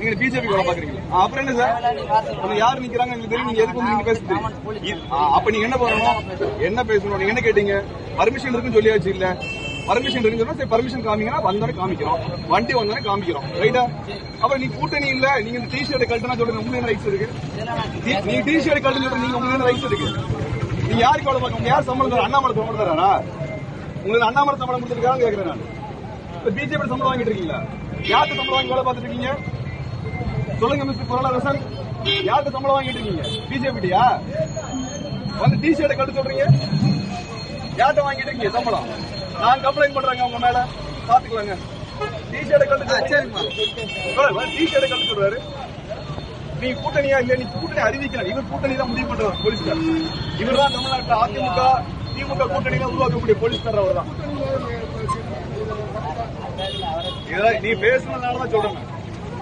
நீங்க பிஜேபி வேலை பாக்குறீங்க. அப்புறம் என்ன சார், யாரு நிக்கிறாங்க எங்களுக்கு தெரியும். நீங்க எதுக்கு வந்து நீங்க பேசுறீங்க? அப்ப நீங்க என்ன பண்ணணும், என்ன பேசணும்? நீங்க என்ன கேட்டீங்க? பர்மிஷன் இருக்குன்னு சொல்லியாச்சு. இல்ல பர்மிஷன் இருக்குன்னு சொன்னா சரி, பர்மிஷன் காமிங்கன்னா வந்தோடனே காமிக்கிறோம், வண்டி வந்தோடனே காமிக்கிறோம், ரைட்டா? அப்புறம் நீ கூட்டணி இல்ல, நீங்க இந்த டிஷர்ட் கழட்டுனா சொல்றீங்க, உங்களுக்கு என்ன ரைட்ஸ் இருக்கு? நீ டிஷர்ட் கழட்டு சொல்றீங்க, நீங்க உங்களுக்கு என்ன ரைட்ஸ் இருக்கு? நீங்க யாருக்கு வேலை பார்க்க? யார் சம்பளம் தர? அண்ணாமலை சம்பளம் தராரா? உங்களுக்கு அண்ணாமலை சம்பளம் கொடுத்துருக்காங்க கேட்கிறேன் நான். பிஜேபி சம்பளம் வாங்கிட்டு இருக்கீங்களா? யாருக்கு சம்பளம் வாங்கி வேலை பார்த்துட்டு இருக்கீங்க? சொல்லுங்க மிஸ்டர் பொருளாதாரன், யாருக்கு சம்பளம் வாங்கிட்டு இருக்கீங்க? பிஜேபியா? வந்து டிஷர்ட் கழட்டு சொல்றீங்க, யார்கிட்ட வாங்கிட்டு இருக்கீங்க சம்பளம்? நான் கம்ப்ளைண்ட் பண்றேங்க உங்க மேல, பாத்துக்கலாங்க. டிஷர்ட் கழட்டு, டிஷர்ட் கழட்டு சொல்றாரு. நீ கூட்டணியா இல்ல? நீ கூட்டணி அறிவிக்கலாம். இவர் கூட்டணி தான் முடிவு பண்றவர் போலீஸ்கார். இவர் தான் தமிழ்நாட்டில் அதிமுக திமுக கூட்டணியில உருவாக்கக்கூடிய போலீஸ்கார். அவர் தான். நீ பேசுனதுனாலதான் சொல்றேன்.